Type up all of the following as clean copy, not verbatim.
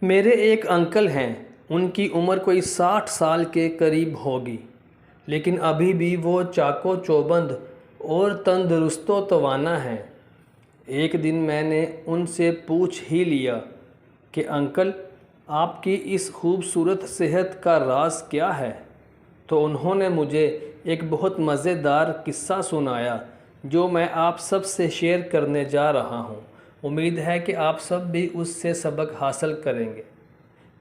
میرے ایک انکل ہیں، ان کی عمر کوئی 60 سال کے قریب ہوگی، لیکن ابھی بھی وہ چاق و چوبند اور تندرست و توانا ہیں۔ ایک دن میں نے ان سے پوچھ ہی لیا کہ انکل، آپ کی اس خوبصورت صحت کا راز کیا ہے؟ تو انہوں نے مجھے ایک بہت مزیدار قصہ سنایا جو میں آپ سب سے شیئر کرنے جا رہا ہوں۔ امید ہے کہ آپ سب بھی اس سے سبق حاصل کریں گے۔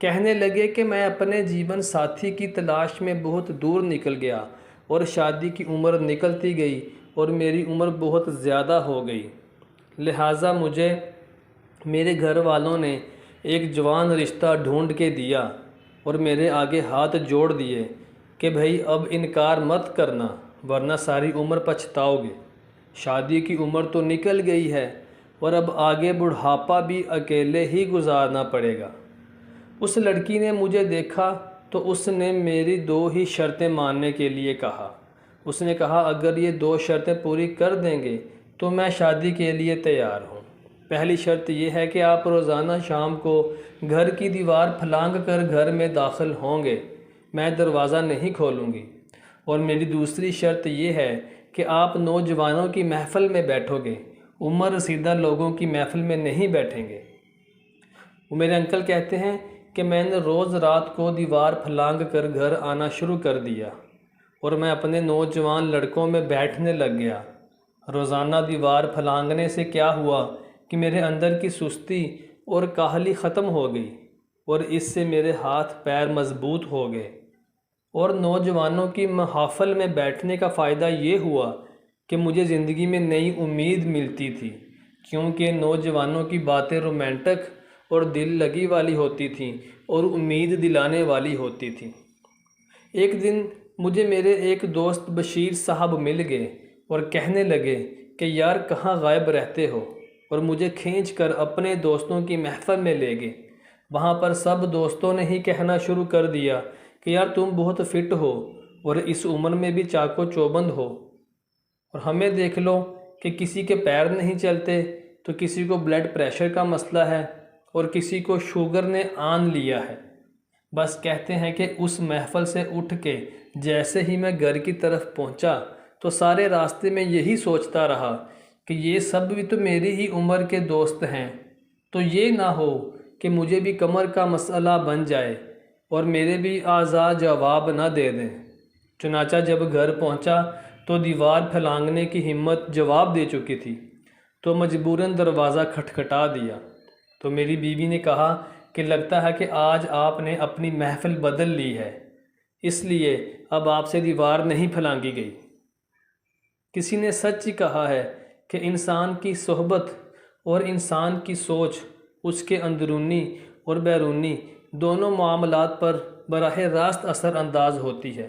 کہنے لگے کہ میں اپنے جیون ساتھی کی تلاش میں بہت دور نکل گیا اور شادی کی عمر نکلتی گئی اور میری عمر بہت زیادہ ہو گئی، لہٰذا مجھے میرے گھر والوں نے ایک جوان رشتہ ڈھونڈ کے دیا اور میرے آگے ہاتھ جوڑ دیے کہ بھئی اب انکار مت کرنا ورنہ ساری عمر پچھتاؤ گے۔ شادی کی عمر تو نکل گئی ہے اور اب آگے بڑھاپا بھی اکیلے ہی گزارنا پڑے گا۔ اس لڑکی نے مجھے دیکھا تو اس نے میری 2 ہی شرطیں ماننے کے لیے کہا۔ اس نے کہا اگر یہ 2 شرطیں پوری کر دیں گے تو میں شادی کے لیے تیار ہوں۔ پہلی شرط یہ ہے کہ آپ روزانہ شام کو گھر کی دیوار پھلانگ کر گھر میں داخل ہوں گے، میں دروازہ نہیں کھولوں گی۔ اور میری دوسری شرط یہ ہے کہ آپ نوجوانوں کی محفل میں بیٹھو گے، عمر رسیدہ لوگوں کی محفل میں نہیں بیٹھیں گے۔ وہ میرے انکل کہتے ہیں کہ میں نے روز رات کو دیوار پھلانگ کر گھر آنا شروع کر دیا اور میں اپنے نوجوان لڑکوں میں بیٹھنے لگ گیا۔ روزانہ دیوار پھلانگنے سے کیا ہوا کہ میرے اندر کی سستی اور کاہلی ختم ہو گئی اور اس سے میرے ہاتھ پیر مضبوط ہو گئے۔ اور نوجوانوں کی محافل میں بیٹھنے کا فائدہ یہ ہوا کہ مجھے زندگی میں نئی امید ملتی تھی، کیونکہ نوجوانوں کی باتیں رومانٹک اور دل لگی والی ہوتی تھیں اور امید دلانے والی ہوتی تھیں۔ ایک دن مجھے میرے ایک دوست بشیر صاحب مل گئے اور کہنے لگے کہ یار کہاں غائب رہتے ہو، اور مجھے کھینچ کر اپنے دوستوں کی محفل میں لے گئے۔ وہاں پر سب دوستوں نے ہی کہنا شروع کر دیا کہ یار تم بہت فٹ ہو اور اس عمر میں بھی چاق و چوبند ہو، اور ہمیں دیکھ لو کہ کسی کے پیر نہیں چلتے تو کسی کو بلڈ پریشر کا مسئلہ ہے اور کسی کو شوگر نے آن لیا ہے۔ بس کہتے ہیں کہ اس محفل سے اٹھ کے جیسے ہی میں گھر کی طرف پہنچا تو سارے راستے میں یہی سوچتا رہا کہ یہ سب بھی تو میری ہی عمر کے دوست ہیں، تو یہ نہ ہو کہ مجھے بھی کمر کا مسئلہ بن جائے اور میرے بھی اعضاء جواب نہ دے دیں۔ چنانچہ جب گھر پہنچا تو دیوار پھلانگنے کی ہمت جواب دے چکی تھی، تو مجبوراً دروازہ کھٹکھٹا دیا۔ تو میری بیوی نے کہا کہ لگتا ہے کہ آج آپ نے اپنی محفل بدل لی ہے، اس لیے اب آپ سے دیوار نہیں پھلانگی گئی۔ کسی نے سچ ہی کہا ہے کہ انسان کی صحبت اور انسان کی سوچ اس کے اندرونی اور بیرونی دونوں معاملات پر براہ راست اثر انداز ہوتی ہے۔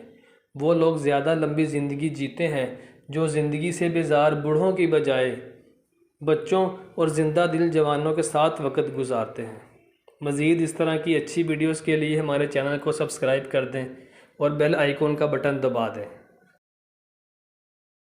وہ لوگ زیادہ لمبی زندگی جیتے ہیں جو زندگی سے بیزار بوڑھوں کی بجائے بچوں اور زندہ دل جوانوں کے ساتھ وقت گزارتے ہیں۔ مزید اس طرح کی اچھی ویڈیوز کے لیے ہمارے چینل کو سبسکرائب کر دیں اور بیل آئیکن کا بٹن دبا دیں۔